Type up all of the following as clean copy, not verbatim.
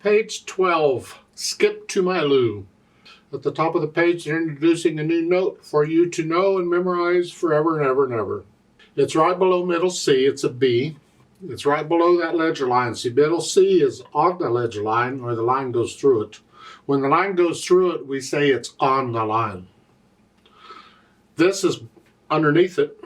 Page 12, Skip to My Lou. At the top of the page, they're introducing a new note for you to know and memorize forever and ever and ever. It's right below middle C, it's a B. It's right below that ledger line. See, middle C is on the ledger line, or the line goes through it. When the line goes through it, we say it's on the line. This is underneath it,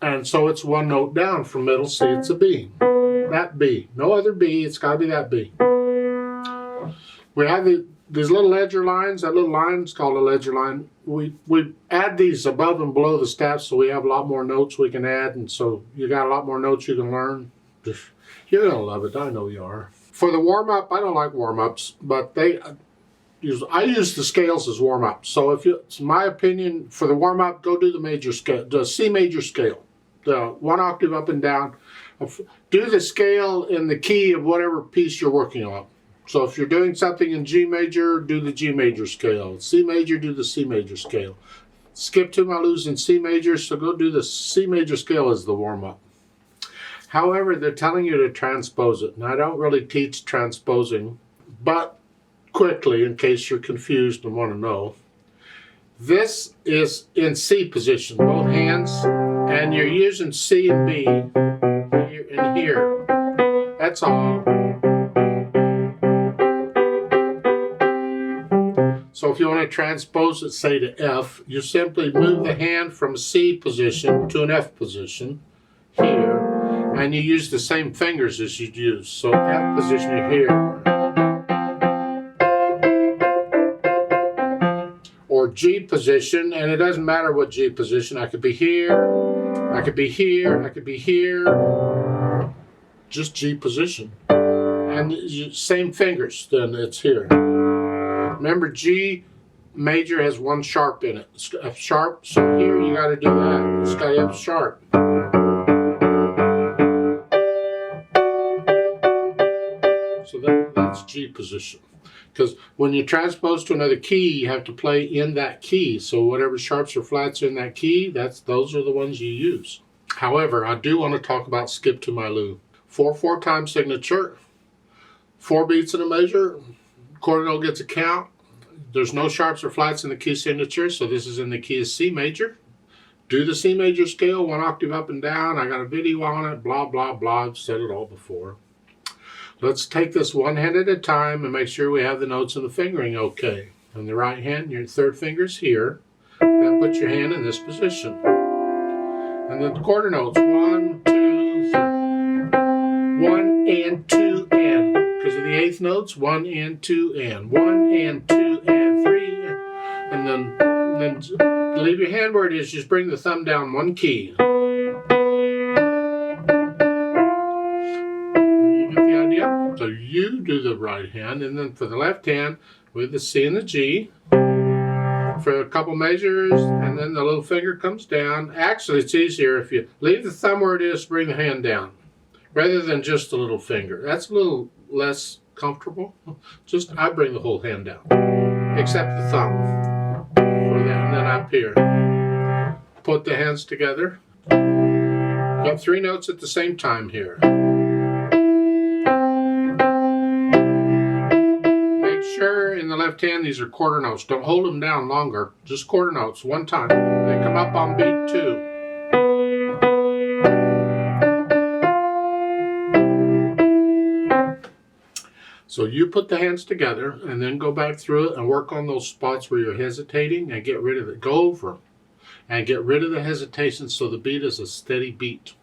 and so it's one note down from middle C, it's a B. That B, no other B, it's got to be that B. We have these little ledger lines, that little line is called a ledger line. We add these above and below the staff so we have a lot more notes we can add, and so you got a lot more notes you can learn. You're going to love it, I know you are. For the warm-up, I don't like warm-ups, but I use the scales as warm-up. So it's my opinion, for the warm-up, go do the major scale, the C major scale, the one octave up and down. Do the scale in the key of whatever piece you're working on. So if you're doing something in G major, do the G major scale. C major, do the C major scale. Skip to My Lou's in C major, so go do the C major scale as the warm-up. However, they're telling you to transpose it. And I don't really teach transposing, but quickly, in case you're confused and want to know. This is in C position, both hands, and you're using C and B here and here. That's all. So if you want to transpose it, say to F, you simply move the hand from C position to an F position here, and you use the same fingers as you'd use. So F position, you're here. Or G position, and it doesn't matter what G position. I could be here, I could be here, I could be here. Just G position. And same fingers, then it's here. Remember, G major has one sharp in it. It's F sharp, so here you got to do that. It's got F sharp. So that's G position. Because when you transpose to another key, you have to play in that key. So whatever sharps or flats are in that key, those are the ones you use. However, I do want to talk about Skip to My Lou. 4/4 time signature, 4 beats in a measure. Quarter note gets a count. There's no sharps or flats in the key signature, so this is in the key of C major. Do the C major scale, one octave up and down. I got a video on it, blah, blah, blah. I've said it all before. Let's take this one hand at a time and make sure we have the notes and the fingering okay. On the right hand, your third finger's here. Then put your hand in this position. And then the quarter notes, 1, 2, 3. 1 and 2 and. Because of the eighth notes, 1 and 2 and. 1 and 2 and 3. And then leave your hand where it is. Just bring the thumb down one key. So you do the right hand, and then for the left hand, with the C and the G, for a couple measures, and then the little finger comes down. Actually, it's easier if you leave the thumb where it is, bring the hand down, rather than just the little finger. That's a little less comfortable. I bring the whole hand down, except the thumb, for that, and then up here. Put the hands together. Got 3 notes at the same time here. Sure, in the left hand, these are quarter notes. Don't hold them down longer. Just quarter notes, one time. They come up on beat 2. So you put the hands together and then go back through it and work on those spots where you're hesitating and get rid of it. Go over them and get rid of the hesitation so the beat is a steady beat.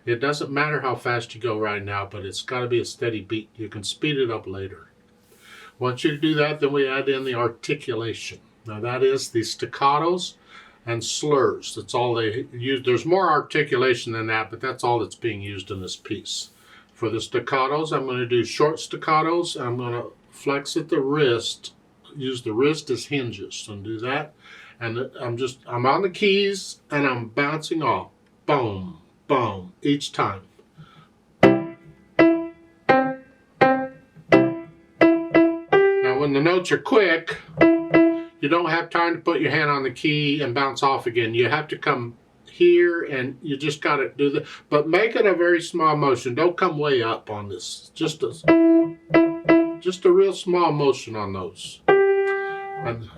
It doesn't matter how fast you go right now, but it's got to be a steady beat. You can speed it up later. Once you do that, then we add in the articulation. Now that is the staccatos and slurs. That's all they use. There's more articulation than that, but that's all that's being used in this piece. For the staccatos, I'm going to do short staccatos. I'm going to flex at the wrist, use the wrist as hinges, and do that. And I'm on the keys and I'm bouncing off. Boom, boom, each time. When the notes are quick, you don't have time to put your hand on the key and bounce off again. You have to come here and you just got to do that. But make it a very small motion. Don't come way up on this. Just a... just a real small motion on those. And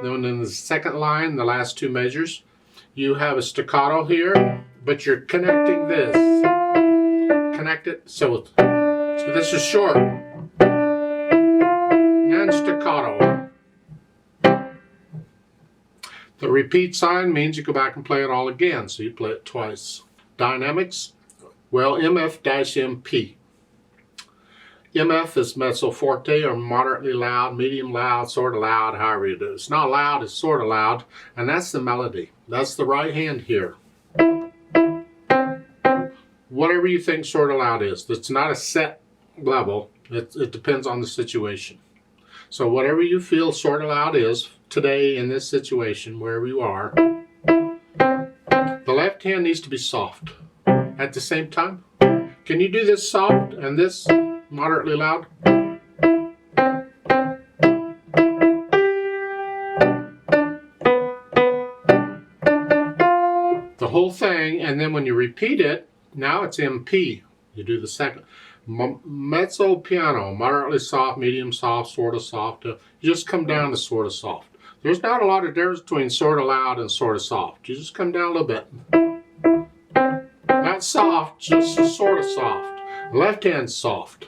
then in the second line, the last two measures, you have a staccato here, but you're connecting this. Connect it, so this is short and staccato. The repeat sign means you go back and play it all again, so you play it twice. Dynamics, well, MF-MP. MF is mezzo forte or moderately loud, medium loud, sort of loud, however you do. It's not loud, it's sort of loud, and that's the melody. That's the right hand here. Whatever you think sort of loud is. It's not a set level. It depends on the situation. So whatever you feel sort of loud is today in this situation, wherever you are, the left hand needs to be soft. At the same time, can you do this soft and this moderately loud? The whole thing, and then when you repeat it, now it's MP. You do the second. Mezzo piano, moderately soft, medium soft, sort of soft. You just come down to sort of soft. There's not a lot of difference between sort of loud and sort of soft. You just come down a little bit. Not soft, just sort of soft. Left hand's soft.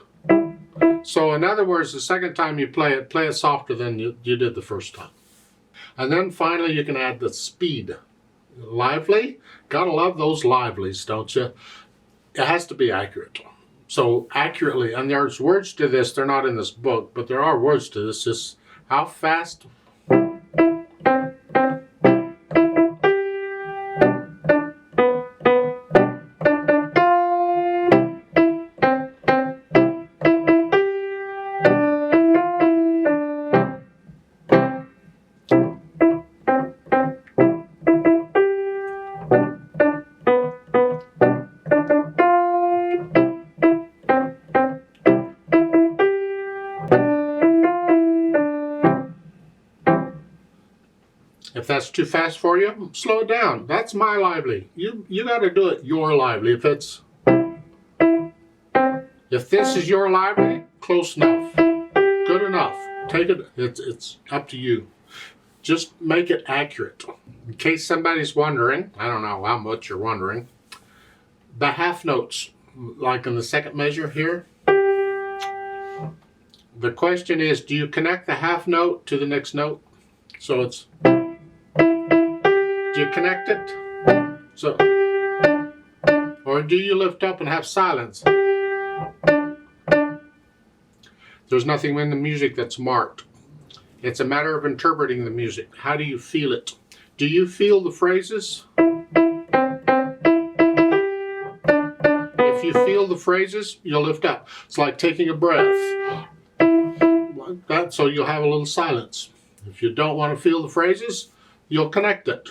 So in other words, the second time you play it softer than you did the first time. And then finally you can add the speed. Lively, gotta love those livelies, don't you? It has to be accurate. So accurately, and there's words to this, they're not in this book, but there are words to this, just how fast. If that's too fast for you, slow it down. That's my lively. You got to do it your lively. If this is your lively, close enough, good enough. Take it. It's up to you. Just make it accurate. In case somebody's wondering, I don't know how much you're wondering. The half notes, like in the second measure here. The question is, do you connect the half note to the next note? So it's. Do you connect it? So, or do you lift up and have silence? There's nothing in the music that's marked. It's a matter of interpreting the music. How do you feel it? Do you feel the phrases? If you feel the phrases, you'll lift up. It's like taking a breath. Like that, so you'll have a little silence. If you don't want to feel the phrases, you'll connect it.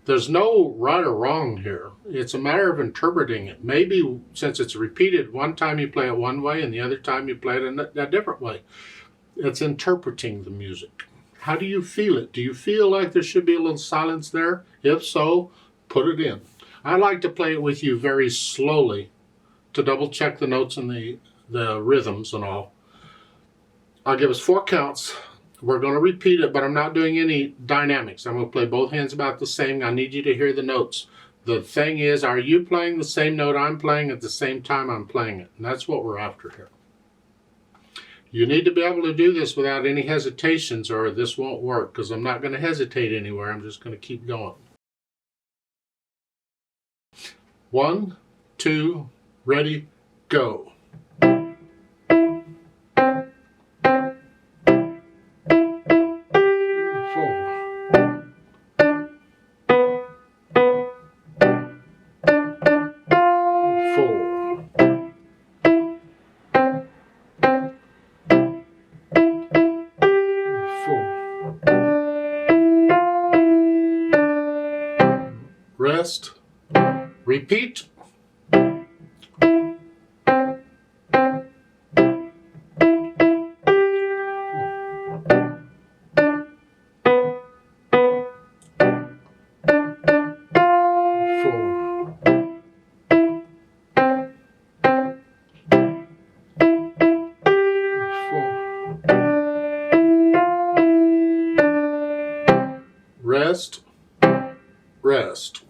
There's no right or wrong here. It's a matter of interpreting it. Maybe since it's repeated, one time you play it one way and the other time you play it in a different way. It's interpreting the music. How do you feel it? Do you feel like there should be a little silence there? If so, put it in. I like to play it with you very slowly to double check the notes and the rhythms and all. I'll give us 4 counts. We're going to repeat it, but I'm not doing any dynamics. I'm going to play both hands about the same. I need you to hear the notes. The thing is, are you playing the same note I'm playing at the same time I'm playing it? And that's what we're after here. You need to be able to do this without any hesitations or this won't work, because I'm not going to hesitate anywhere. I'm just going to keep going. 1, 2, ready, go. 4. Rest. Repeat. 5. rest, rest.